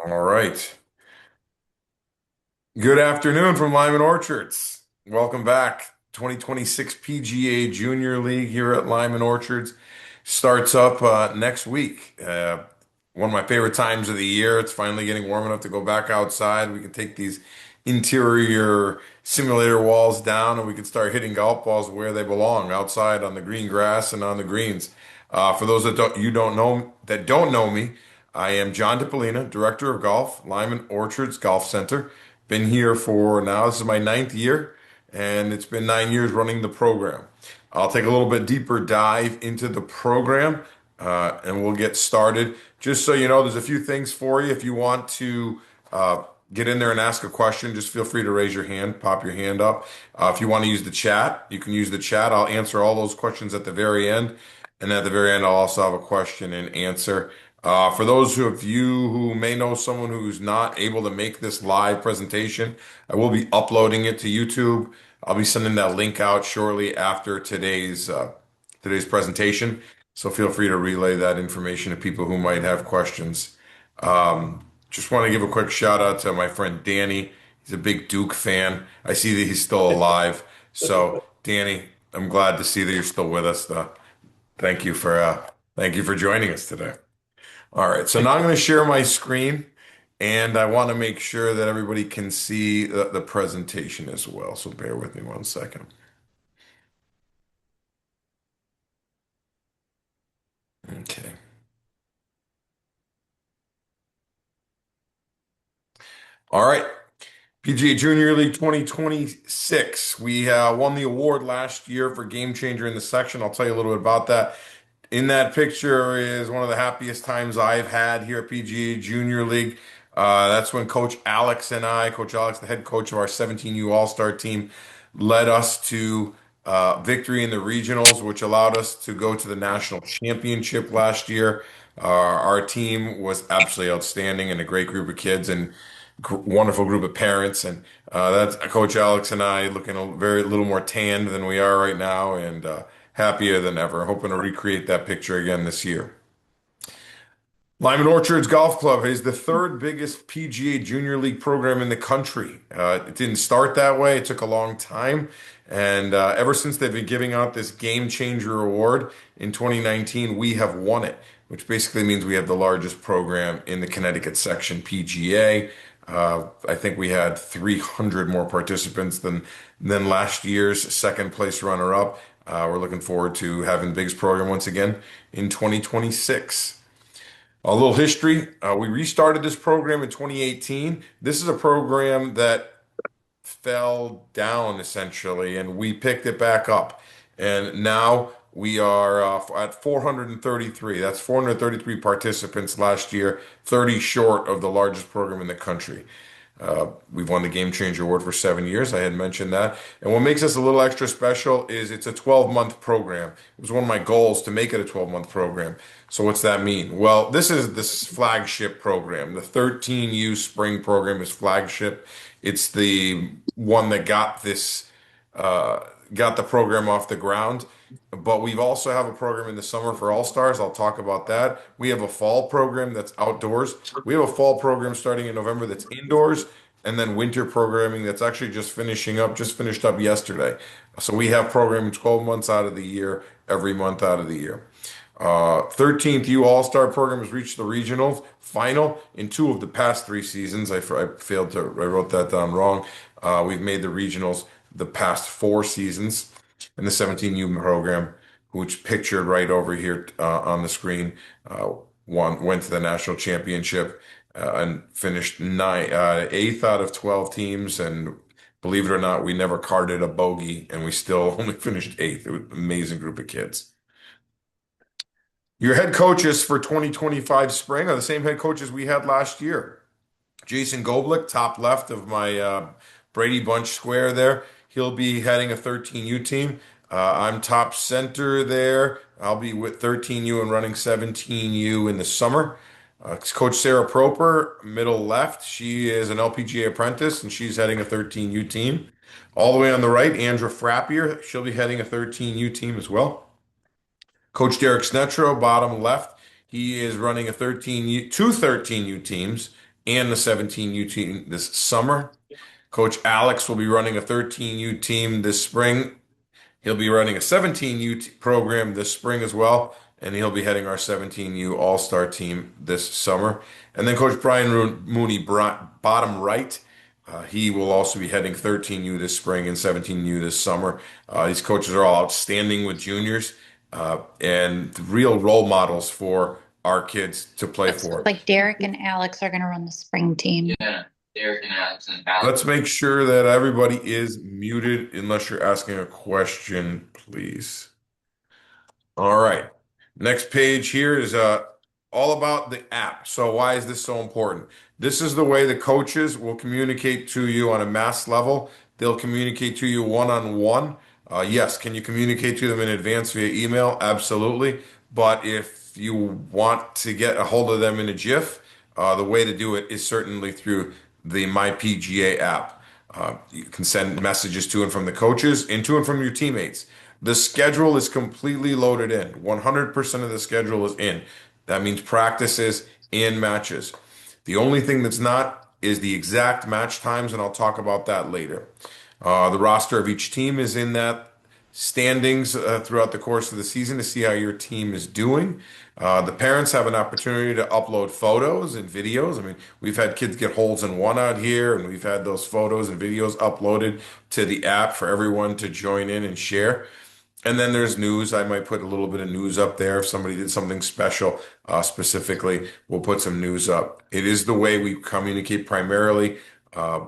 All right. Good afternoon from Lyman Orchards. Welcome back. 2026 PGA Junior League here at Lyman Orchards starts up next week. One of my favorite times of the year. It's finally getting warm enough to go back outside. We can take these interior simulator walls down and we can start hitting golf balls where they belong, outside on the green grass and on the greens. For those that don't know me, I am John DiPolina, Director of Golf, Lyman Orchards Golf Center. Been here for now, this is my ninth year, and it's been 9 years running the program. I'll take a little bit deeper dive into the program, and we'll get started. Just so you know, there's a few things for you. If you want to get in there and ask a question, just feel free to raise your hand, pop your hand up. If you want to use the chat, you can use the chat. I'll answer all those questions at the very end. And at the very end, I'll also have a question and answer. For those of you who may know someone who's not able to make this live presentation, I will be uploading it to YouTube. I'll be sending that link out shortly after today's presentation. So feel free to relay that information to people who might have questions. Just want to give a quick shout out to my friend Danny. He's a big Duke fan. I see that he's still alive. So Danny, I'm glad to see that you're still with us. Thank you for joining us today. All right, so now I'm going to share my screen, and I want to make sure that everybody can see the presentation as well. So bear with me one second. Okay. All right. PGA Junior League 2026. We won the award last year for Game Changer in the section. I'll tell you a little bit about that. In that picture is one of the happiest times I've had here at PGA Junior League. That's when Coach Alex, the head coach of our 17U All-Star team, led us to victory in the regionals, which allowed us to go to the national championship last year. Our team was absolutely outstanding and a great group of kids and wonderful group of parents. And that's Coach Alex and I looking a very little more tanned than we are right now, and happier than ever. Hoping to recreate that picture again this year. Lyman Orchards Golf Club is the third biggest PGA Junior League program in the country. It didn't start that way. It took a long time. And ever since they've been giving out this Game Changer Award in 2019, we have won it, which basically means we have the largest program in the Connecticut section PGA. I think we had 300 more participants than last year's second place runner up. We're looking forward to having the biggest program once again in 2026. A little history. We restarted this program in 2018. This is a program that fell down essentially, and we picked it back up. And now we are at 433. That's 433 participants last year, 30 short of the largest program in the country. We've won the Game Changer Award for 7 years. I had mentioned that. And what makes us a little extra special is it's a 12-month program. It was one of my goals to make it a 12-month program. So what's that mean? Well, this is this flagship program. The 13U spring program is flagship. It's the one that uh, got the program off the ground. But we've also have a program in the summer for All Stars. I'll talk about that. We have a fall program that's outdoors. We have a fall program starting in November that's indoors, and then winter programming that's actually just finished up yesterday. So we have programming 12 months out of the year, every month out of the year. 13th U All-Star program has reached the regional final in two of the past three seasons. I wrote that down wrong. We've made the regionals the past four seasons in the 17U program, which pictured right over here on the screen. Went to the national championship and finished eighth out of 12 teams. And believe it or not, we never carded a bogey, and we still only finished eighth. It was an amazing group of kids. Your head coaches for 2025 spring are the same head coaches we had last year. Jason Goblick, top left of my Brady Bunch square there. He'll be heading a 13U team. I'm top center there. I'll be with 13U and running 17U in the summer. Coach Sarah Proper, middle left. She is an LPGA apprentice and she's heading a 13U team. All the way on the right, Andra Frappier. She'll be heading a 13U team as well. Coach Derek Snetro, bottom left. He is running two 13U teams and the 17U team this summer. Coach Alex will be running a 13U team this spring. He'll be running a 17U program this spring as well, and he'll be heading our 17U All-Star team this summer. And then Coach Brian Mooney, bottom right, he will also be heading 13U this spring and 17U this summer. These coaches are all outstanding with juniors and real role models for our kids to play for. Like Derek and Alex are going to run the spring team. Yeah, Derek and Alex and Alex. Let's make sure that everybody is muted unless you're asking a question, please. All right. Next page here is all about the app. So why is this so important? This is the way the coaches will communicate to you on a mass level. They'll communicate to you one-on-one. Yes, can you communicate to them in advance via email? Absolutely. But if you want to get a hold of them in a GIF, the way to do it is certainly through the MyPGA app. You can send messages to and from the coaches and to and from your teammates. The schedule is completely loaded in. 100% of the schedule is in. That means practices and matches. The only thing that's not is the exact match times, and I'll talk about that later. The roster of each team is in that standings throughout the course of the season to see how your team is doing. The parents have an opportunity to upload photos and videos. I mean, we've had kids get holes in one out here, and we've had those photos and videos uploaded to the app for everyone to join in and share. And then there's news. I might put a little bit of news up there. If somebody did something special, specifically, we'll put some news up. It is the way we communicate primarily. Uh,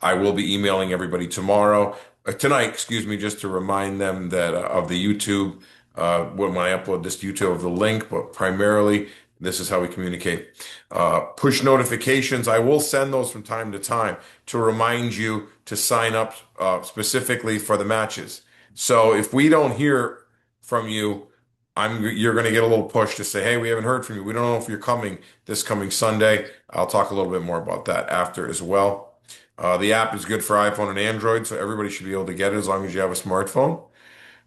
I will be emailing everybody tonight, excuse me, just to remind them that of the YouTube, when I upload this to YouTube of the link, but primarily this is how we communicate. Push notifications, I will send those from time to time to remind you to sign up specifically for the matches. So if we don't hear from you, you're going to get a little push to say, hey, we haven't heard from you. We don't know if you're coming this coming Sunday. I'll talk a little bit more about that after as well. The app is good for iPhone and Android, so everybody should be able to get it as long as you have a smartphone.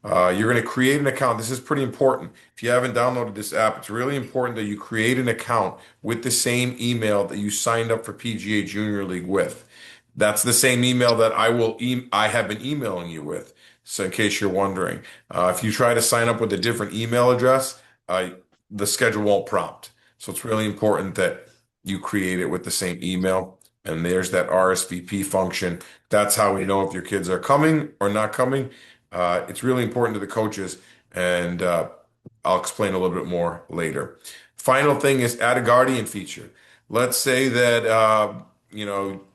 You're going to create an account. This is pretty important. If you haven't downloaded this app, it's really important that you create an account with the same email that you signed up for PGA Junior League with. That's the same email that I have been emailing you with. So in case you're wondering, if you try to sign up with a different email address, the schedule won't prompt. So it's really important that you create it with the same email. And there's that RSVP function. That's how we know if your kids are coming or not coming. It's really important to the coaches, and I'll explain a little bit more later. Final thing is add a guardian feature. Let's say that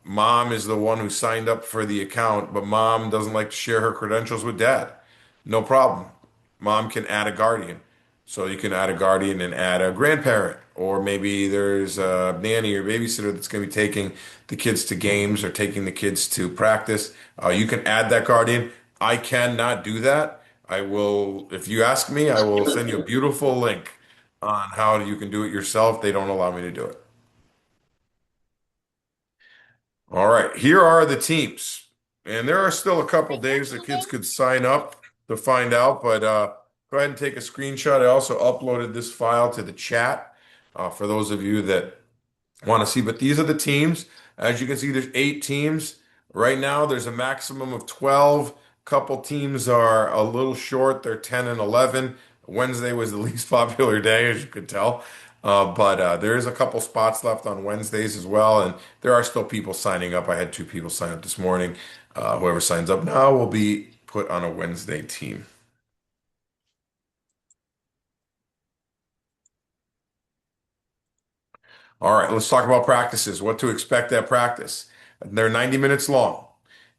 mom is the one who signed up for the account, but mom doesn't like to share her credentials with dad. No problem. Mom can add a guardian. So you can add a guardian and add a grandparent, or maybe there's a nanny or babysitter that's going to be taking the kids to games or taking the kids to practice. You can add that guardian. I cannot do that. I will, if you ask me, I will send you a beautiful link on how you can do it yourself. They don't allow me to do it. All right, here are the teams. And there are still a couple days that kids could sign up to find out, but go ahead and take a screenshot. I also uploaded this file to the chat for those of you that want to see. But these are the teams. As you can see, there's 8 teams. Right now, there's a maximum of 12. Couple teams are a little short. They're 10 and 11. Wednesday was the least popular day, as you could tell. But there is a couple spots left on Wednesdays as well, and there are still people signing up. I had 2 people sign up this morning. Whoever signs up now will be put on a Wednesday team. All right, let's talk about practices. What to expect at practice. They're 90 minutes long,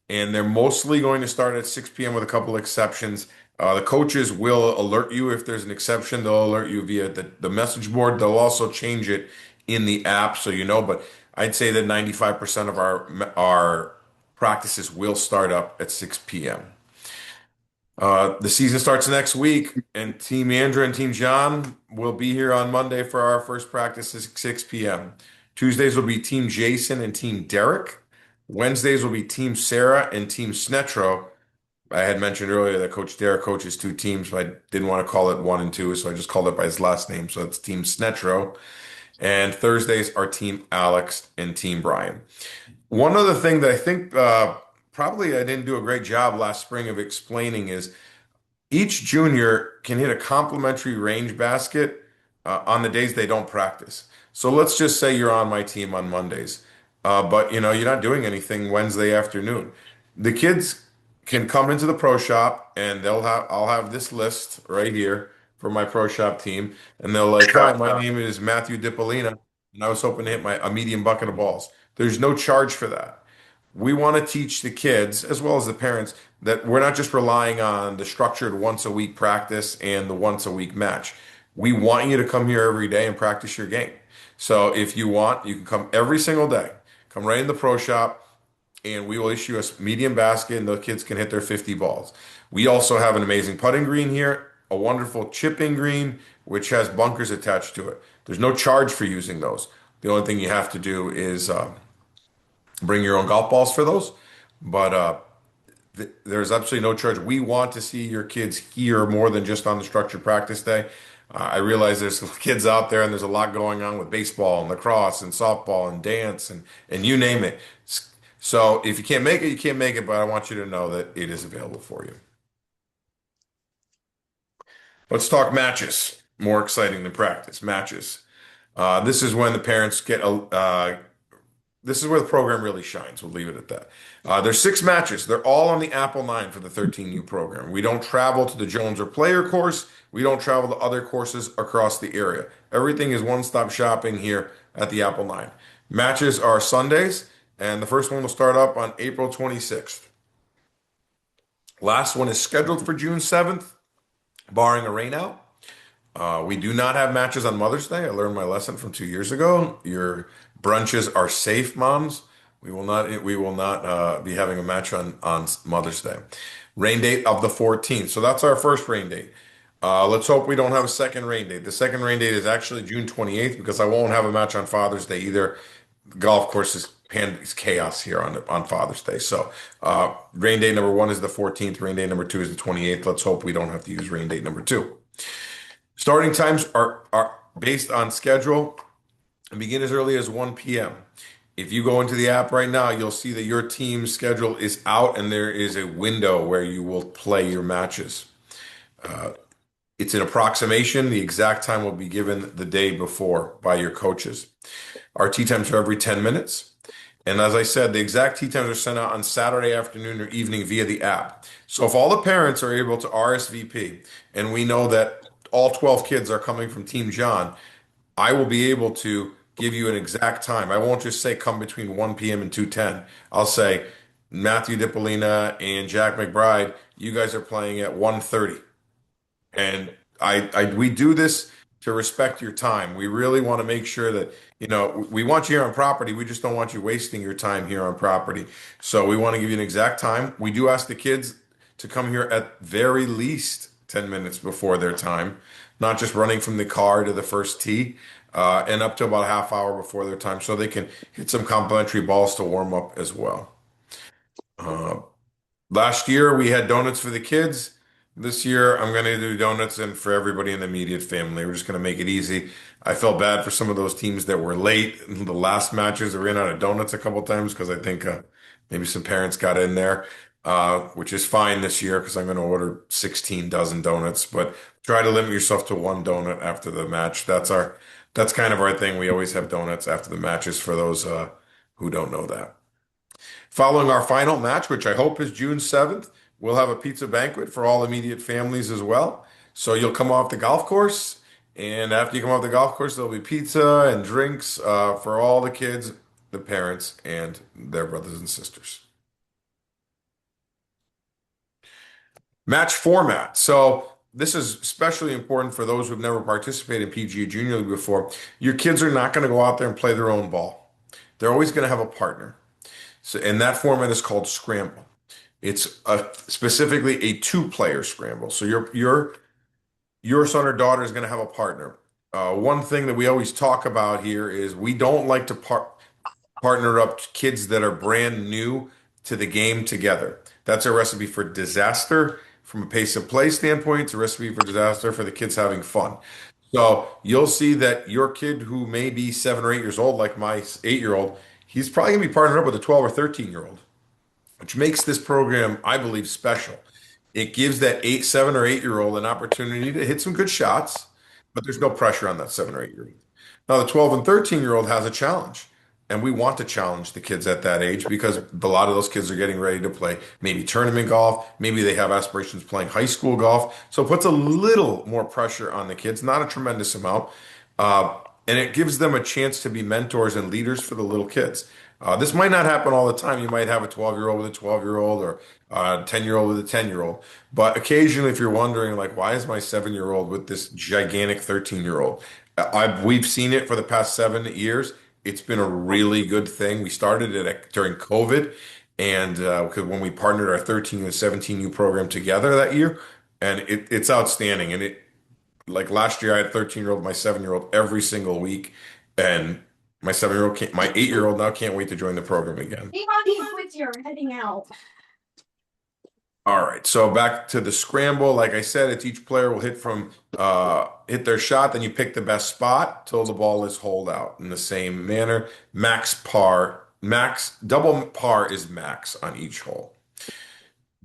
and they're mostly going to start at 6 p.m. with a couple exceptions. The coaches will alert you if there's an exception. They'll alert you via the message board. They'll also change it in the app so you know. But I'd say that 95% of our practices will start up at 6 p.m. The season starts next week, and Team Andrew and Team John will be here on Monday for our first practice at 6 p.m. Tuesdays will be Team Jason and Team Derek. Wednesdays will be Team Sarah and Team Snetro. I had mentioned earlier that Coach Derek coaches 2 teams, but I didn't want to call it 1 and 2, so I just called it by his last name. So it's Team Snetro. And Thursdays are Team Alex and Team Brian. One other thing that I think probably I didn't do a great job last spring of explaining is each junior can hit a complimentary range basket on the days they don't practice. So let's just say you're on my team on Mondays, but you're not doing anything Wednesday afternoon. The kids can come into the pro shop and I'll have this list right here for my pro shop team, and they'll like, hi, my name is Matthew Dipolina, and I was hoping to hit a medium bucket of balls. There's no charge for that. We want to teach the kids as well as the parents that we're not just relying on the structured once a week practice and the once a week match. We want you to come here every day and practice your game. So if you want, you can come every single day. Come right in the pro shop and we will issue a medium basket and the kids can hit their 50 balls. We also have an amazing putting green here, a wonderful chipping green, which has bunkers attached to it. There's no charge for using those. The only thing you have to do is bring your own golf balls for those. But there's absolutely no charge. We want to see your kids here more than just on the structured practice day. I realize there's kids out there and there's a lot going on with baseball and lacrosse and softball and dance and you name it. So if you can't make it, you can't make it, but I want you to know that it is available for you. Let's talk matches. More exciting than practice. Matches. This is when the parents get this is where the program really shines. We'll leave it at that. There's 6 matches. They're all on the Apple 9 for the 13U program. We don't travel to the Jones or Player course. We don't travel to other courses across the area. Everything is one-stop shopping here at the Apple 9. Matches are Sundays, and the first one will start up on April 26th. Last one is scheduled for June 7th, barring a rainout. We do not have matches on Mother's Day. I learned my lesson from 2 years ago. Your brunches are safe, moms. We will not be having a match on Mother's Day. Rain date of the 14th. So that's our first rain date. Let's hope we don't have a second rain date. The second rain date is actually June 28th because I won't have a match on Father's Day either. The golf course is chaos here on Father's Day. So rain date number 1 is the 14th. Rain date number 2 is the 28th. Let's hope we don't have to use rain date number 2. Starting times are based on schedule and begin as early as 1 p.m. If you go into the app right now, you'll see that your team's schedule is out and there is a window where you will play your matches. It's an approximation. The exact time will be given the day before by your coaches. Our tee times are every 10 minutes. And as I said, the exact tee times are sent out on Saturday afternoon or evening via the app. So if all the parents are able to RSVP and we know that all 12 kids are coming from Team John, I will be able to give you an exact time. I won't just say come between 1 p.m. and 2:10. I'll say Matthew Dipolina and Jack McBride, you guys are playing at 1:30. And we do this to respect your time. We really want to make sure that, we want you here on property. We just don't want you wasting your time here on property. So we want to give you an exact time. We do ask the kids to come here at very least 10 minutes before their time, not just running from the car to the first tee, and up to about a half hour before their time so they can hit some complimentary balls to warm up as well. Last year we had donuts for the kids. This year I'm going to do donuts and for everybody in the immediate family. We're just going to make it easy. I felt bad for some of those teams that were late in the last matches. They ran out of donuts a couple times because I think maybe some parents got in there, which is fine this year because I'm going to order 16 dozen donuts. But try to limit yourself to 1 donut after the match. That's kind of our thing. We always have donuts after the matches for those who don't know that. Following our final match, which I hope is June 7th, we'll have a pizza banquet for all immediate families as well. So you'll come off the golf course, and after you come off the golf course, there'll be pizza and drinks for all the kids, the parents, and their brothers and sisters. Match format. So this is especially important for those who've never participated in PGA Junior League before. Your kids are not going to go out there and play their own ball. They're always going to have a partner. So, and that format is called scramble. It's specifically a 2-player scramble. So your son or daughter is going to have a partner. One thing that we always talk about here is we don't like to partner up kids that are brand new to the game together. That's a recipe for disaster. From a pace of play standpoint, it's a recipe for disaster for the kids having fun. So you'll see that your kid who may be 7 or 8 years old, like my 8-year-old, he's probably gonna be partnered up with a 12 or 13-year-old, which makes this program, I believe, special. It gives that 7 or 8-year-old an opportunity to hit some good shots, but there's no pressure on that 7 or 8-year-old. Now, the 12 and 13-year-old has a challenge, and we want to challenge the kids at that age because a lot of those kids are getting ready to play maybe tournament golf, maybe they have aspirations playing high school golf. So it puts a little more pressure on the kids, not a tremendous amount. Uh, and it gives them a chance to be mentors and leaders for the little kids. This might not happen all the time. You might have a 12-year-old with a 12-year-old or a 10-year-old with a 10-year-old. But occasionally, if you're wondering, like, why is my 7-year-old with this gigantic 13-year-old? We've seen it for the past 7 years. It's been a really good thing. We started it during COVID, and because when we partnered our 13 and 17U program together that year, and it's outstanding. And it like last year, I had a 13-year-old, my 7-year-old every single week, and my 7-year-old can't, my 8-year-old now can't wait to join the program again. Hey, Bobby, quit your heading out. All right, so back to the scramble. Like I said, it's each player will hit their shot, then you pick the best spot till the ball is holed out in the same manner. Double par is max on each hole.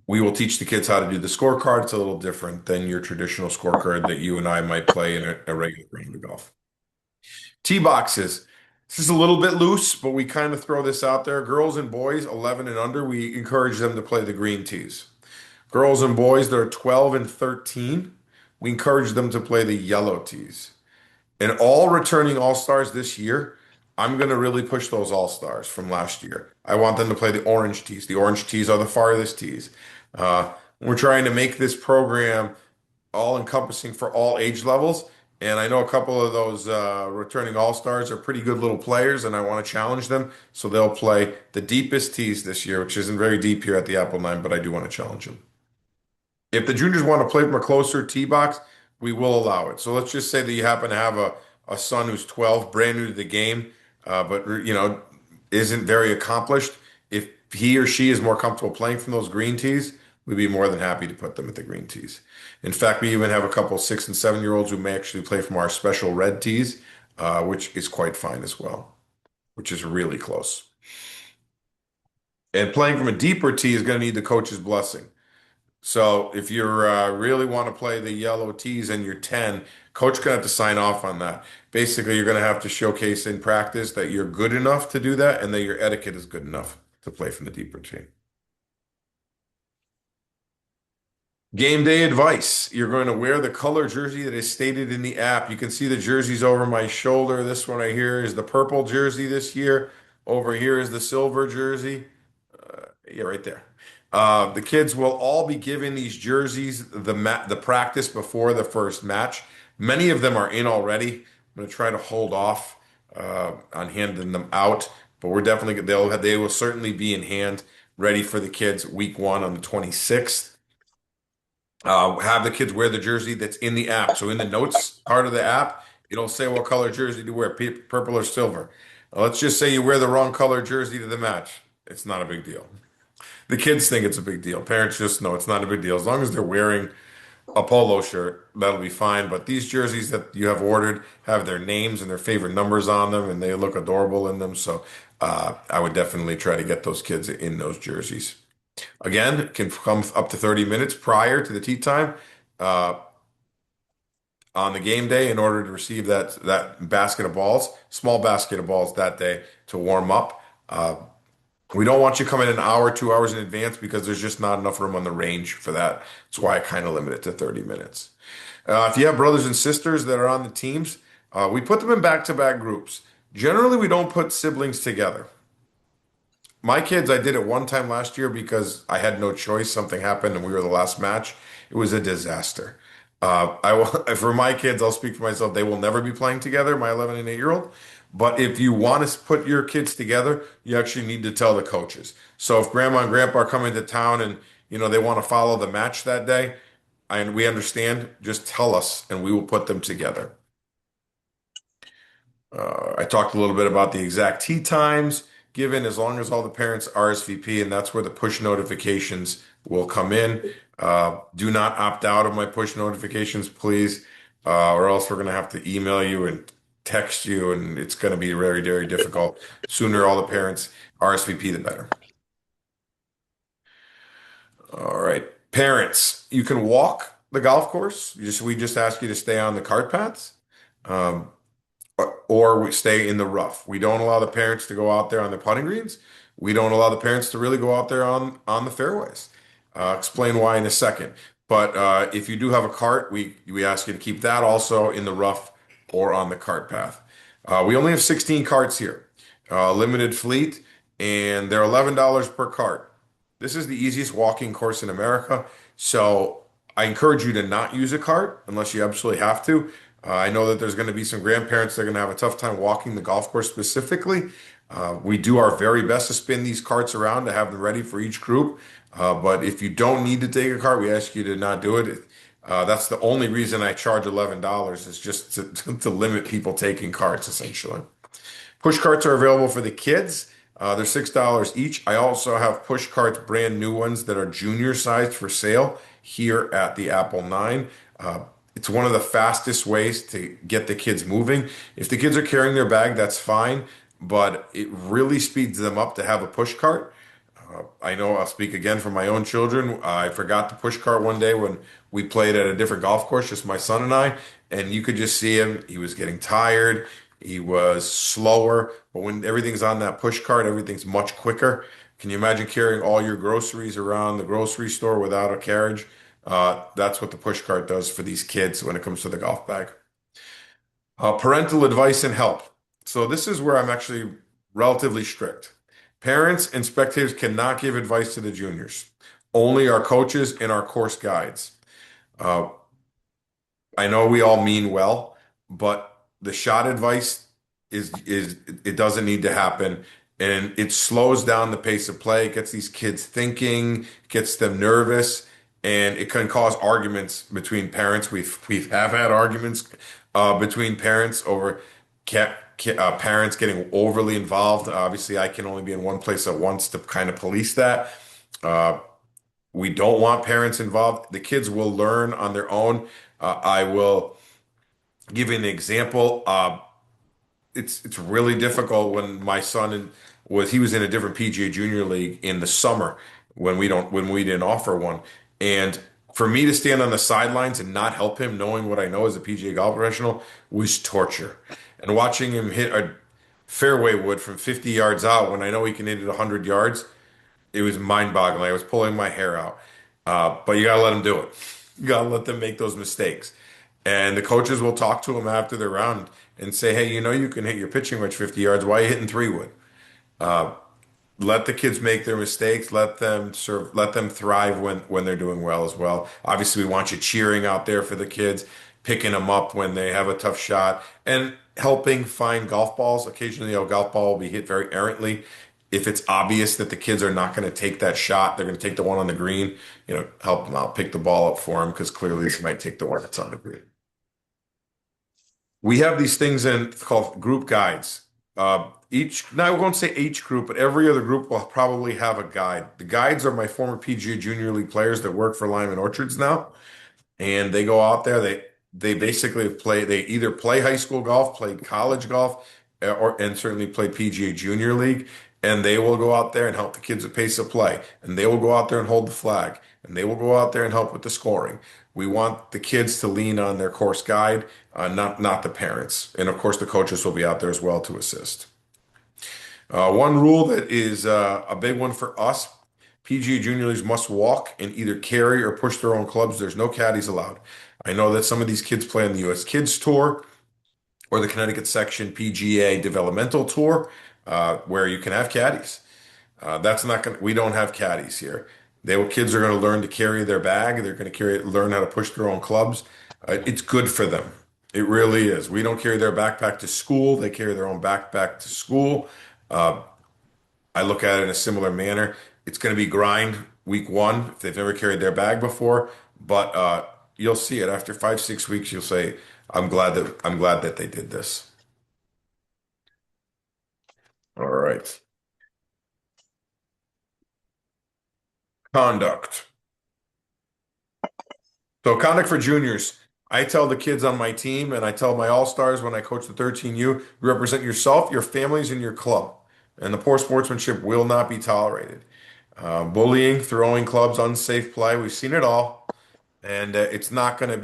We will teach the kids how to do the scorecard. It's a little different than your traditional scorecard that you and I might play in a regular round of golf. Tee boxes. This is a little bit loose, but we kind of throw this out there. Girls and boys, 11 and under, we encourage them to play the green tees. Girls and boys that are 12 and 13, we encourage them to play the yellow tees. And all returning all-stars this year, I'm going to really push those all-stars from last year. I want them to play the orange tees. The orange tees are the farthest tees. We're trying to make this program all-encompassing for all age levels. And I know a couple of those returning all-stars are pretty good little players, and I want to challenge them. So they'll play the deepest tees this year, which isn't very deep here at the Apple 9, but I do want to challenge them. If the juniors want to play from a closer tee box, we will allow it. So let's just say that you happen to have a son who's 12, brand new to the game, but isn't very accomplished. If he or she is more comfortable playing from those green tees, we'd be more than happy to put them at the green tees. In fact, we even have a couple 6 and 7-year-olds who may actually play from our special red tees, which is quite fine as well, which is really close. And playing from a deeper tee is going to need the coach's blessing. So if you really want to play the yellow tees and you're 10, coach gonna have to sign off on that. Basically, you're gonna have to showcase in practice that you're good enough to do that and that your etiquette is good enough to play from the deeper tee. Game day advice. You're going to wear the color jersey that is stated in the app. You can see the jerseys over my shoulder. This one right here is the purple jersey this year. Over here is the silver jersey. Yeah, right there. The kids will all be given these jerseys the practice before the first match. Many of them are in already. I'm going to try to hold off on handing them out, but we're definitely they will certainly be in hand, ready for the kids week 1 on the 26th. Have the kids wear the jersey that's in the app. So in the notes part of the app, it'll say what color jersey to wear, purple or silver. Let's just say you wear the wrong color jersey to the match. It's not a big deal. The kids think it's a big deal. Parents just know it's not a big deal. As long as they're wearing a polo shirt, that'll be fine. But these jerseys that you have ordered have their names and their favorite numbers on them, and they look adorable in them. So I would definitely try to get those kids in those jerseys. Again, it can come up to 30 minutes prior to the tee time on the game day in order to receive that basket of balls, small basket of balls that day to warm up. We don't want you coming an hour, 2 hours in advance because there's just not enough room on the range for that. That's why I kind of limit it to 30 minutes. If you have brothers and sisters that are on the teams, we put them in back-to-back groups. Generally, we don't put siblings together. My kids, I did it one time last year because I had no choice. Something happened and we were the last match. It was a disaster. For my kids, I'll speak for myself. They will never be playing together, my 11 and 8-year-old. But if you want to put your kids together, you actually need to tell the coaches. So if grandma and grandpa are coming to town and they want to follow the match that day, and we understand, just tell us and we will put them together. I talked a little bit about the exact tee times given as long as all the parents RSVP, and that's where the push notifications will come in. Do not opt out of my push notifications, please. or else we're going to have to email you and text you, and it's going to be very, very difficult. Sooner all the parents RSVP, the better. All right. Parents, you can walk the golf course. We just ask you to stay on the cart paths. Um, or we stay in the rough. We don't allow the parents to go out there on the putting greens. We don't allow the parents to really go out there on the fairways. Explain why in a second. But if you do have a cart, we ask you to keep that also in the rough or on the cart path. We only have 16 carts here, limited fleet, and they're $11 per cart. This is the easiest walking course in America, so I encourage you to not use a cart unless you absolutely have to. I know that there's going to be some grandparents that are going to have a tough time walking the golf course specifically. We do our very best to spin these carts around to have them ready for each group. But if you don't need to take a cart, we ask you to not do it. That's the only reason I charge $11 is just to limit people taking carts, essentially. Push carts are available for the kids. They're $6 each. I also have push carts, brand new ones that are junior sized for sale here at the Apple 9. It's one of the fastest ways to get the kids moving. If the kids are carrying their bag, that's fine, but it really speeds them up to have a push cart. I know I'll speak again for my own children. I forgot the push cart one day when we played at a different golf course, just my son and I, and you could just see him. He was getting tired. He was slower. But when everything's on that push cart, everything's much quicker. Can you imagine carrying all your groceries around the grocery store without a carriage? That's what the push cart does for these kids when it comes to the golf bag. Parental advice and help. So this is where I'm actually relatively strict. Parents and spectators cannot give advice to the juniors. Only our coaches and our course guides. Uh, I know we all mean well, but the shot advice is it doesn't need to happen, and it slows down the pace of play. It gets these kids thinking, gets them nervous, and it can cause arguments between parents. We've have had arguments between parents over parents getting overly involved. Obviously, I can only be in one place at once to kind of police that. Uh, we don't want parents involved. The kids will learn on their own. I will give you an example. It's really difficult when my son he was in a different PGA Junior League in the summer when we didn't offer one, and for me to stand on the sidelines and not help him, knowing what I know as a PGA golf professional, was torture. And watching him hit a fairway wood from 50 yards out when I know he can hit it 100 yards, it was mind-boggling. I was pulling my hair out. But you gotta let them do it. You gotta let them make those mistakes. And the coaches will talk to them after the round and say, "Hey, you know you can hit your pitching wedge 50 yards. Why are you hitting three wood?" Let the kids make their mistakes. Let them serve. Let them thrive when they're doing well as well. Obviously, we want you cheering out there for the kids, picking them up when they have a tough shot, and helping find golf balls. Occasionally, a golf ball will be hit very errantly. If it's obvious that the kids are not going to take that shot, they're going to take the one on the green. Help them out, pick the ball up for them because clearly they might take the one that's on the green. We have these things called group guides. Now I won't say each group, but every other group will probably have a guide. The guides are my former PGA Junior League players that work for Lyman Orchards now, and they go out there. They basically play. They either play high school golf, played college golf, and certainly played PGA Junior League. And they will go out there and help the kids at pace of play, and they will go out there and hold the flag, and they will go out there and help with the scoring. We want the kids to lean on their course guide, not the parents, and of course the coaches will be out there as well to assist. One rule that is a big one for us: PGA Junior Leagues must walk and either carry or push their own clubs. There's no caddies allowed. I know that some of these kids play on the U.S. Kids Tour or the Connecticut Section PGA Developmental Tour, where you can have caddies. That's not going. We don't have caddies here. Kids are going to learn to carry their bag. They're going to learn how to push their own clubs. It's good for them. It really is. We don't carry their backpack to school. They carry their own backpack to school. Uh, I look at it in a similar manner. It's going to be grind week one if they've never carried their bag before, but you'll see it after 5, 6 weeks. You'll say, I'm glad that they did this." All right. Conduct. So conduct for juniors. I tell the kids on my team, and I tell my all-stars when I coach the 13U, you represent yourself, your families, and your club. And the poor sportsmanship will not be tolerated. Bullying, throwing clubs, unsafe play, we've seen it all, and it's not going to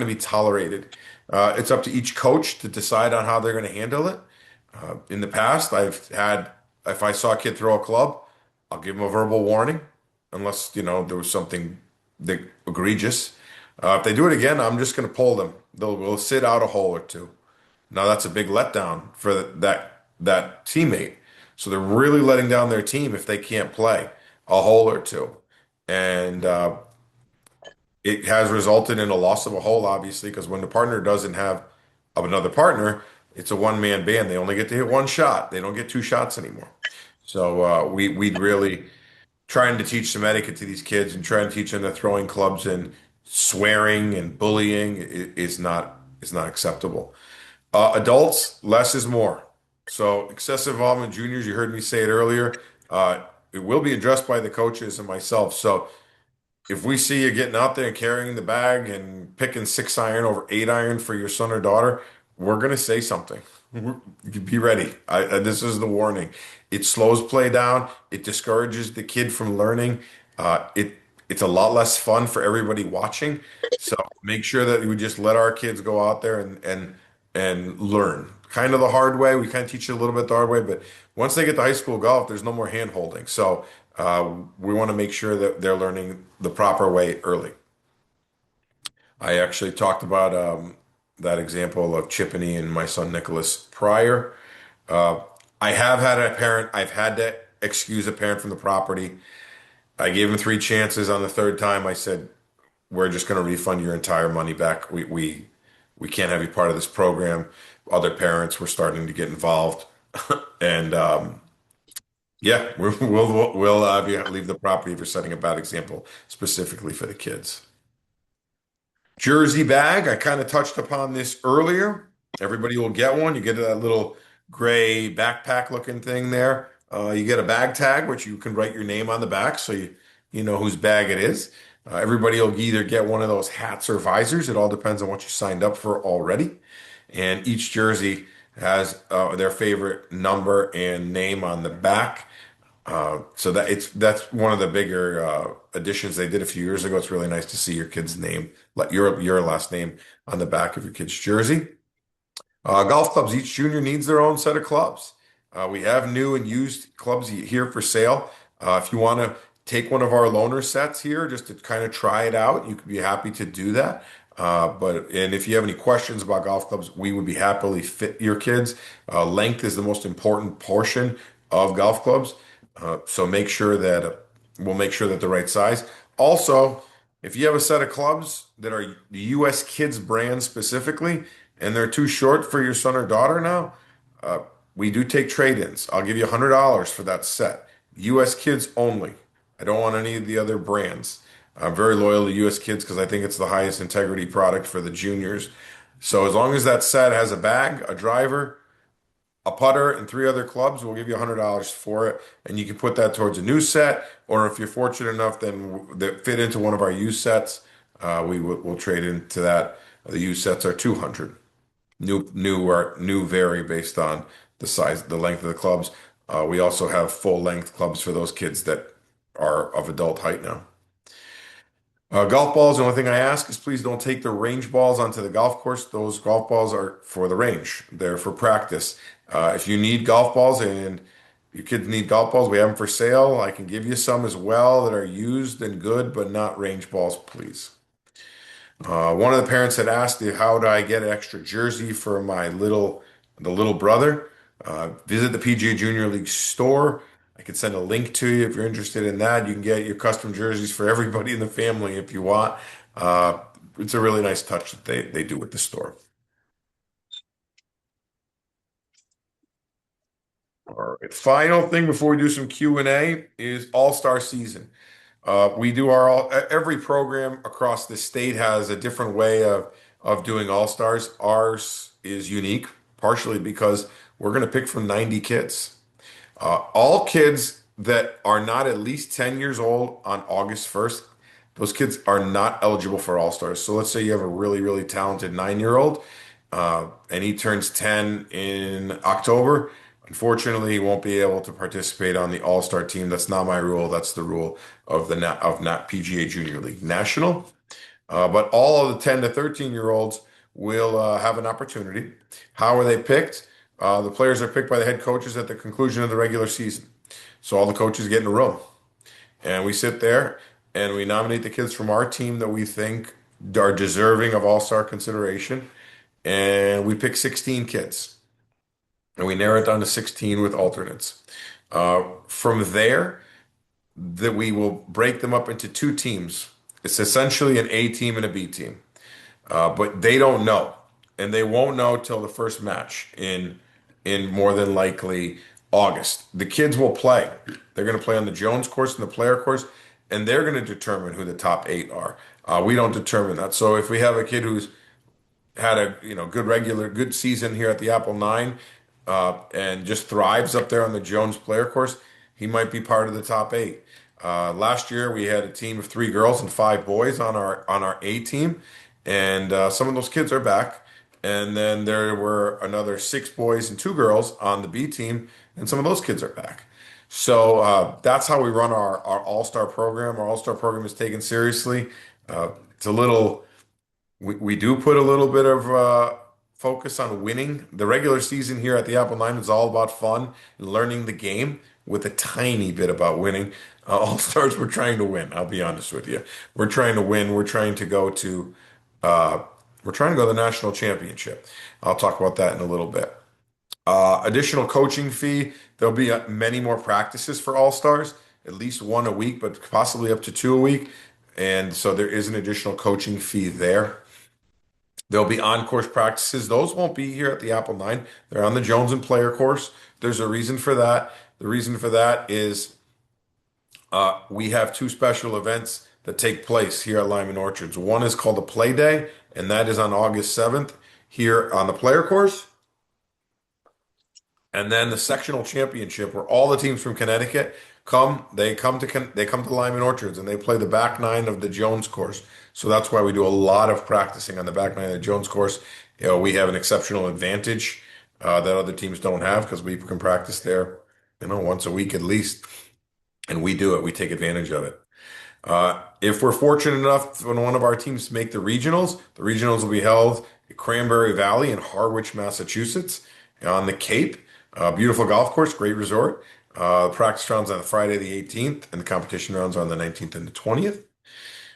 be tolerated. It's up to each coach to decide on how they're going to handle it. In the past, if I saw a kid throw a club, I'll give him a verbal warning, unless, there was something egregious. If they do it again, I'm just going to pull them. We'll sit out a hole or two. Now that's a big letdown for that teammate. So they're really letting down their team if they can't play a hole or two. And it has resulted in a loss of a hole, obviously, because when the partner doesn't have of another partner, it's a one-man band. They only get to hit one shot. They don't get two shots anymore. So we'd really trying to teach some etiquette to these kids and trying to teach them that throwing clubs and swearing and bullying is not acceptable. Adults, less is more. So excessive involvement, juniors, you heard me say it earlier. It will be addressed by the coaches and myself. So if we see you getting out there and carrying the bag and picking 6 iron over 8 iron for your son or daughter, we're going to say something. Be ready. This is the warning. It slows play down. It discourages the kid from learning. It's a lot less fun for everybody watching. So make sure that we just let our kids go out there and learn. Kind of the hard way. We kind of teach you a little bit the hard way, but once they get to high school golf, there's no more hand holding. So we want to make sure that they're learning the proper way early. I actually talked about that example of Chippany and my son Nicholas prior. Uh, I have had a parent, I've had to excuse a parent from the property. I gave him 3 chances. On the third time, I said, we're just going to refund your entire money back. We can't have you part of this program. Other parents were starting to get involved. And yeah, we'll have you leave the property if you're setting a bad example specifically for the kids. Jersey bag, I kind of touched upon this earlier. Everybody will get one. You get that little gray backpack looking thing there. You get a bag tag, which you can write your name on the back so you know whose bag it is. Everybody will either get one of those hats or visors. It all depends on what you signed up for already. And each jersey has their favorite number and name on the back. So that's one of the bigger additions they did a few years ago. It's really nice to see your kid's name, like your last name on the back of your kid's jersey. Golf clubs, each junior needs their own set of clubs. We have new and used clubs here for sale. If you want to take one of our loaner sets here just to kind of try it out, you could be happy to do that. And if you have any questions about golf clubs, we would be happily fit your kids. Length is the most important portion of golf clubs. So we'll make sure that the right size. Also, if you have a set of clubs that are the U.S. Kids brand specifically, and they're too short for your son or daughter now, uh, we do take trade-ins. I'll give you $100 for that set. U.S. Kids only. I don't want any of the other brands. I'm very loyal to U.S. Kids because I think it's the highest integrity product for the juniors. So as long as that set has a bag, a driver, a putter, and 3 other clubs, we'll give you $100 for it, and you can put that towards a new set, or if you're fortunate enough, then that fit into one of our used sets, we'll trade into that. The used sets are 200. New vary based on the size, the length of the clubs. We also have full length clubs for those kids that are of adult height now. Golf balls, the only thing I ask is please don't take the range balls onto the golf course. Those golf balls are for the range. They're for practice. If you need golf balls and your kids need golf balls, we have them for sale. I can give you some as well that are used and good, but not range balls, please. One of the parents had asked, how do I get an extra jersey for the little brother? Visit the PGA Junior League store. I could send a link to you if you're interested in that. You can get your custom jerseys for everybody in the family if you want. Uh, it's a really nice touch that they do with the store. All right. Final thing before we do some Q&A is All-Star season. We do every program across the state has a different way of doing All-Stars. Ours is unique, partially because we're going to pick from 90 kids. All kids that are not at least 10 years old on August 1st those kids are not eligible for All-Stars. So let's say you have a really, really talented 9-year-old, and he turns 10 in October. Unfortunately, he won't be able to participate on the All-Star team. That's not my rule. That's the rule of the Nat PGA Junior League National. But all of the 10 to 13-year-olds will have an opportunity. How are they picked? The players are picked by the head coaches at the conclusion of the regular season. So all the coaches get in a room, and we sit there and we nominate the kids from our team that we think are deserving of all-star consideration. And we pick 16 kids, and we narrow it down to 16 with alternates. From there, that we will break them up into two teams. It's essentially an A team and a B team. But they don't know, and they won't know till the first match in more than likely August. The kids will play. They're going to play on the Jones course and the player course, and they're going to determine who the top eight are. We don't determine that. So if we have a kid who's had a good season here at the Apple Nine, and just thrives up there on the Jones Player Course, he might be part of the top eight. Last year we had a team of 3 girls and 5 boys on our A team, and some of those kids are back. And then there were another 6 boys and 2 girls on the B team, and some of those kids are back. So that's how we run our All-Star program. Our All-Star program is taken seriously. It's a little. We do put a little bit of focus on winning. The regular season here at the Apple Nine is all about fun and learning the game with a tiny bit about winning. All Stars, we're trying to win. I'll be honest with you. We're trying to win. Uh, we're trying to go to the national championship. I'll talk about that in a little bit. Additional coaching fee. There'll be many more practices for All Stars, at least one a week, but possibly up to 2 a week. And so there is an additional coaching fee there. There'll be on-course practices. Those won't be here at the Apple Nine. They're on the Jones and Player course. There's a reason for that. The reason for that is we have two special events that take place here at Lyman Orchards. One is called the Play Day, and that is on August 7th here on the Player course. And then the sectional championship, where all the teams from Connecticut they come to Lyman Orchards and they play the back nine of the Jones course. So that's why we do a lot of practicing on the back nine of the Jones course. We have an exceptional advantage that other teams don't have because we can practice there, once a week at least, and we do it. We take advantage of it. If we're fortunate enough when one of our teams make the regionals will be held at Cranberry Valley in Harwich, Massachusetts, on the Cape. Beautiful golf course, great resort. Practice rounds on Friday the 18th, and the competition rounds are on the 19th and the 20th.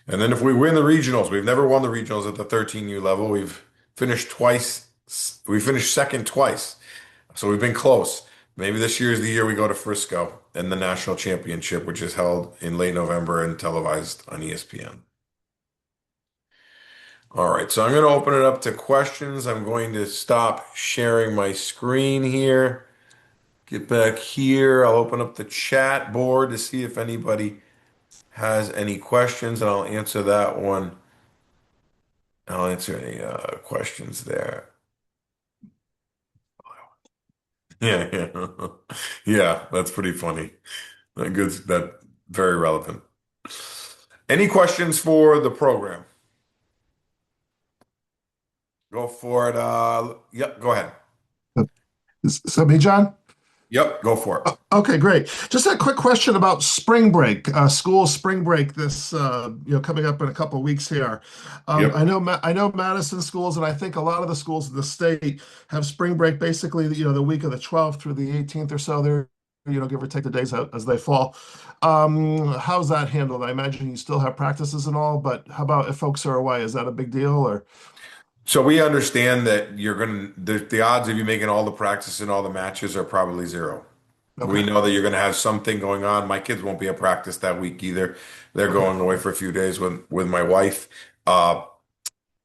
And then if we win the regionals, we've never won the regionals at the 13U level. We've finished twice. We finished second twice. So we've been close. Maybe this year is the year we go to Frisco and the national championship, which is held in late November and televised on ESPN. All right, so I'm going to open it up to questions. I'm going to stop sharing my screen here. Get back here. I'll open up the chat board to see if anybody has any questions, and I'll answer that one. I'll answer any questions there. Yeah, yeah. Yeah, that's pretty funny. Good, that very relevant. Any questions for the program? Go for it. Yep, go ahead. So me, John? Yep, go for it. Okay, great. Just a quick question about spring break, school spring break. This coming up in a couple of weeks here. Yep. I know Madison schools, and I think a lot of the schools in the state have spring break basically. The week of the 12th through the 18th or so. There, give or take the days out as they fall. How's that handled? I imagine you still have practices and all, but how about if folks are away? Is that a big deal or? So we understand that the odds of you making all the practice and all the matches are probably zero. We Okay. know that you're going to have something going on. My kids won't be at practice that week either. They're Okay. going away for a few days with my wife. Uh,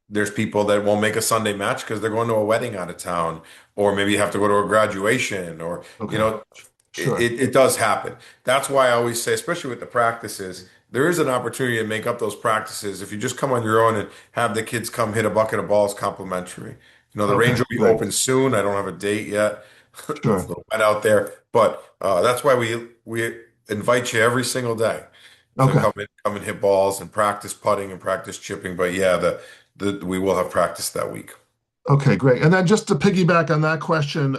there's people that won't make a Sunday match because they're going to a wedding out of town, or maybe you have to go to a graduation, or you Okay. know, Sure. it does happen. That's why I always say, especially with the practices, there is an opportunity to make up those practices. If you just come on your own and have the kids come hit a bucket of balls complimentary. The range Okay. will be Great. open soon. I don't have a date yet. It's a Sure. little wet out there, but that's why we invite you every single day. So Okay. come and hit balls and practice putting and practice chipping. But yeah, the we will have practice that week. Okay, great. And then just to piggyback on that question,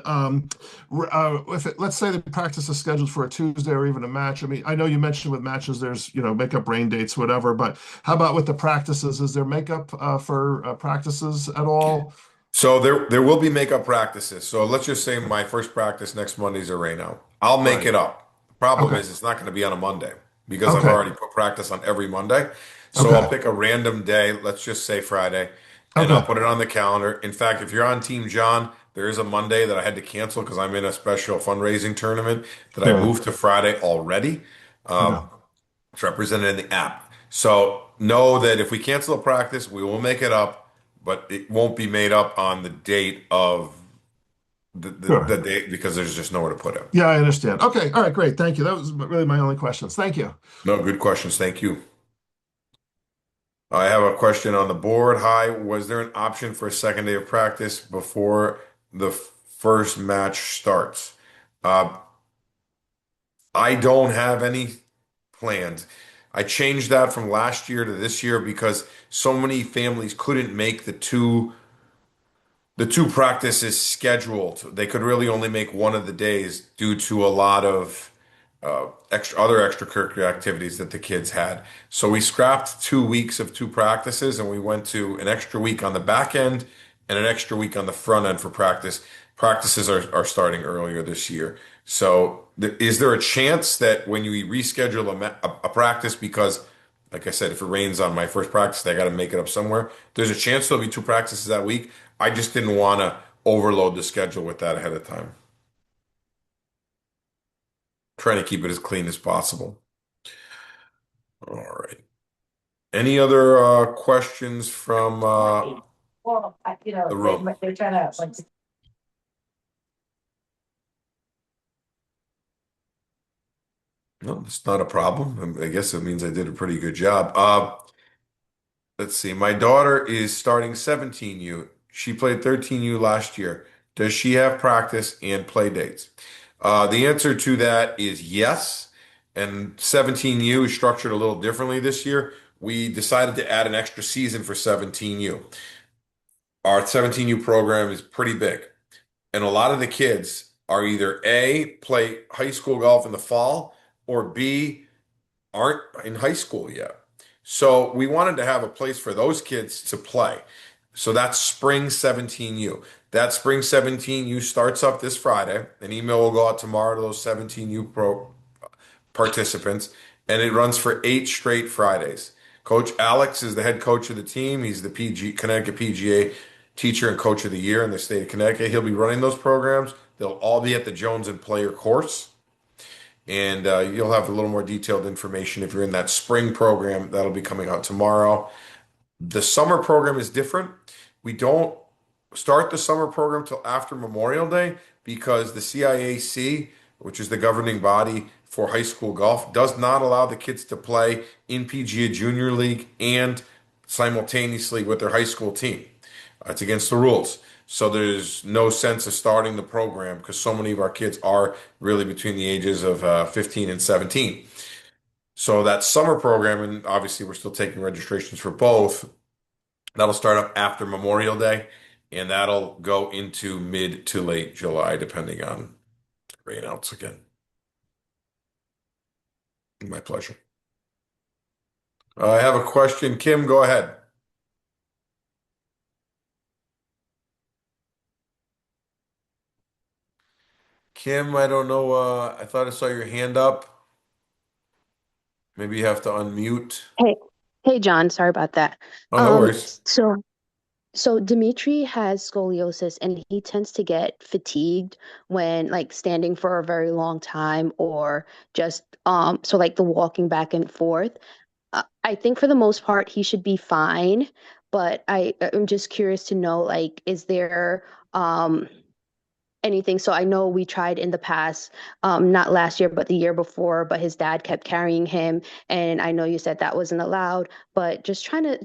let's say the practice is scheduled for a Tuesday or even a match. I mean, I know you mentioned with matches, there's, makeup rain dates, whatever, but how about with the practices? Is there makeup for practices at all? So there will be makeup practices. So let's just say my first practice next Monday's a rain out. I'll make Right. it up. The problem Okay. is it's not going to be on a Monday because I've Okay. already put practice on every Monday. So I'll Okay. pick a random day, let's just say Friday, and I'll Okay. put it on the calendar. In fact, if you're on Team John, there is a Monday that I had to cancel because I'm in a special fundraising tournament that I Sure. moved to Friday already. Okay. It's represented in the app. So know that if we cancel a practice, we will make it up, but it won't be made up on the date of the Sure. date because there's just nowhere to put it. Yeah, I understand. Okay. All right, great. Thank you. That was really my only questions. Thank you. No, good questions. Thank you. I have a question on the board. Hi, was there an option for a second day of practice before the first match starts? Uh, I don't have any plans. I changed that from last year to this year because so many families couldn't make the two practices scheduled. They could really only make one of the days due to a lot of other extracurricular activities that the kids had. So we scrapped 2 weeks of two practices and we went to an extra week on the back end and an extra week on the front end for practice. Practices are starting earlier this year. So is there a chance that when you reschedule a practice because like I said, if it rains on my first practice, I got to make it up somewhere. There's a chance there'll be two practices that week. I just didn't want to overload the schedule with that ahead of time. Trying to keep it as clean as possible. All right. Any other questions from Well, the room? they try to like. No, it's not a problem. I guess it means I did a pretty good job. Let's see. My daughter is starting 17U. She played 13U last year. Does she have practice and play dates? The answer to that is yes. And 17U is structured a little differently this year. We decided to add an extra season for 17U. Our 17U program is pretty big. And a lot of the kids are either A, play high school golf in the fall, or B, aren't in high school yet. So we wanted to have a place for those kids to play. So that's Spring 17U. That Spring 17U starts up this Friday. An email will go out tomorrow to those 17U participants, and it runs for 8 straight Fridays. Coach Alex is the head coach of the team. He's the Connecticut PGA Teacher and Coach of the Year in the state of Connecticut. He'll be running those programs. They'll all be at the Jones and Player course. And you'll have a little more detailed information if you're in that spring program. That'll be coming out tomorrow. The summer program is different. We don't start the summer program till after Memorial Day because the CIAC, which is the governing body for high school golf, does not allow the kids to play in PGA Junior League and simultaneously with their high school team. It's against the rules. So there's no sense of starting the program because so many of our kids are really between the ages of 15 and 17. So that summer program, and obviously we're still taking registrations for both, that'll start up after Memorial Day, and that'll go into mid to late July, depending on rainouts again. My pleasure. I have a question. Kim, go ahead. Kim, I don't know. I thought I saw your hand up. Maybe you have to unmute. Hey, hey, John, sorry about that. Oh, no Um, worries. so so Dimitri has scoliosis and he tends to get fatigued when like standing for a very long time or just so like the walking back and forth. I think for the most part he should be fine, but I'm just curious to know like is there anything. So I know we tried in the past, not last year, but the year before, but his dad kept carrying him. And I know you said that wasn't allowed, but just trying to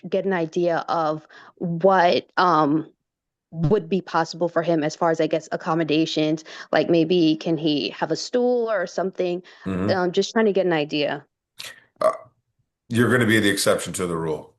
get an idea of what would be possible for him as far as, I guess, accommodations. Like maybe can he have a stool or something? Mhm. Just trying to get an idea. Uh, you're going to be the exception to the rule.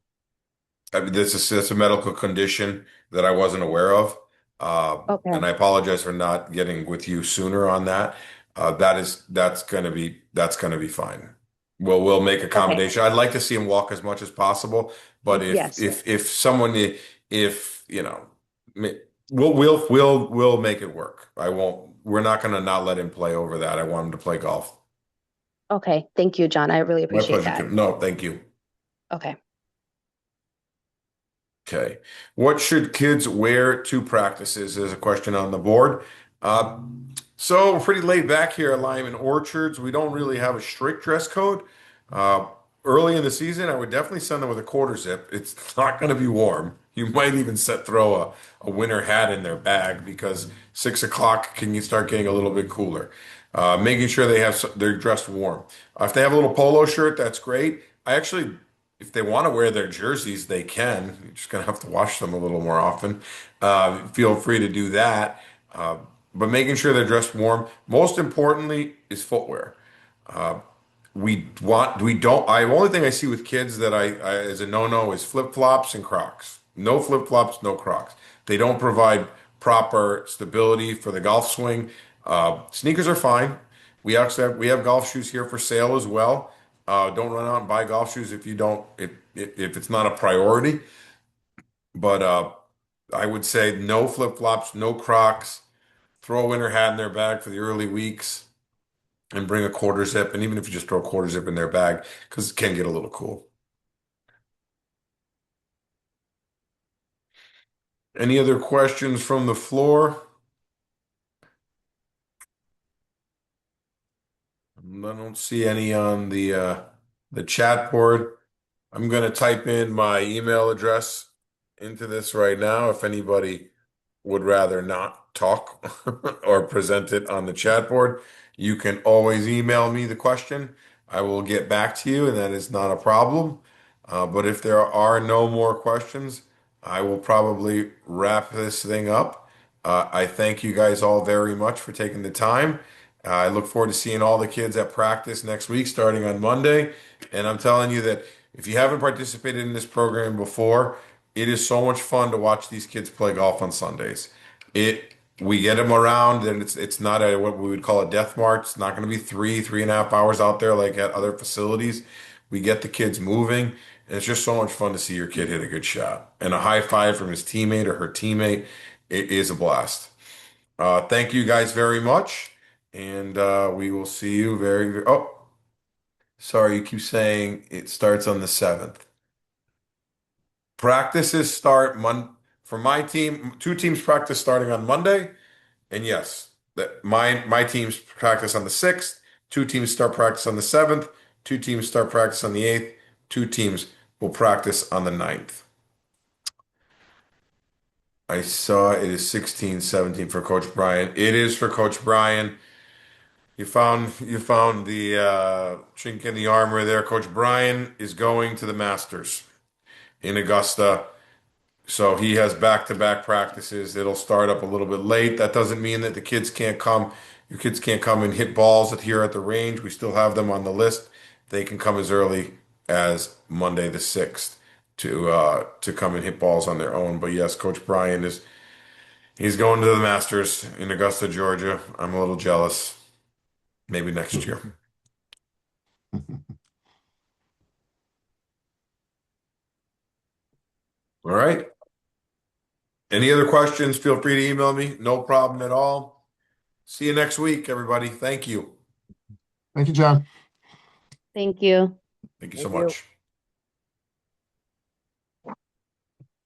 I mean, this is a medical condition that I wasn't aware of. And Okay. I apologize for not getting with you sooner on that. That's gonna be fine. We'll make Okay. accommodation. I'd like to see him walk as much as possible, but if Yes. if if someone if you know ma- we'll make it work. I won't. We're not gonna not let him play over that. I want him to play golf. Okay. Thank you, John. I really My appreciate pleasure, that. Kim. No, thank you. Okay. Okay. What should kids wear to practices is a question on the board. Uh, so we're pretty laid back here at Lyman Orchards. We don't really have a strict dress code. Uh, Early in the season, I would definitely send them with a quarter zip. It's not going to be warm. You might even throw a winter hat in their bag because 6 o'clock can you start getting a little bit cooler. Making sure they're dressed warm. If they have a little polo shirt, that's great. If they want to wear their jerseys, they can. You're just gonna have to wash them a little more often. Feel free to do that. Uh, but making sure they're dressed warm. Most importantly is footwear. We don't, only thing I see with kids that I as a no-no is flip-flops and Crocs. No flip-flops, no Crocs. They don't provide proper stability for the golf swing. Sneakers are fine. We have golf shoes here for sale as well. Don't run out and buy golf shoes if you don't if it's not a priority. But I would say no flip-flops, no Crocs. Throw a winter hat in their bag for the early weeks and bring a quarter zip. And even if you just throw a quarter zip in their bag, because it can get a little cool. Any other questions from the floor? I don't see any on the chat board. I'm going to type in my email address into this right now if anybody would rather not talk or present it on the chat board. You can always email me the question. I will get back to you, and that is not a problem. But if there are no more questions, I will probably wrap this thing up. I thank you guys all very much for taking the time. I look forward to seeing all the kids at practice next week, starting on Monday. And I'm telling you that if you haven't participated in this program before, it is so much fun to watch these kids play golf on Sundays. We get them around, and it's not a what we would call a death march. It's not going to be 3.5 hours out there like at other facilities. We get the kids moving, and it's just so much fun to see your kid hit a good shot and a high five from his teammate or her teammate. It is a blast. Thank you guys very much, and we will see you Oh, sorry, you keep saying it starts on the 7th. Practices start for my team. Two teams practice starting on Monday, and yes, that my teams practice on the 6th. Two teams start practice on the 7th. Two teams start practice on the 8th. Two teams will practice on the 9th. I saw it is 16-17 for Coach Brian. It is for Coach Brian. You found the chink in the armor there. Coach Brian is going to the Masters in Augusta. So he has back-to-back practices. It'll start up a little bit late. That doesn't mean that the kids can't come. Your kids can't come and hit balls here at the range. We still have them on the list. They can come as early as Monday the 6th to come and hit balls on their own. But yes, Coach Brian he's going to the Masters in Augusta, Georgia. I'm a little jealous. Maybe next year. All right. Any other questions? Feel free to email me. No problem at all. See you next week, everybody. Thank you. Thank you, John. Thank you. Thank you so Thank you. much.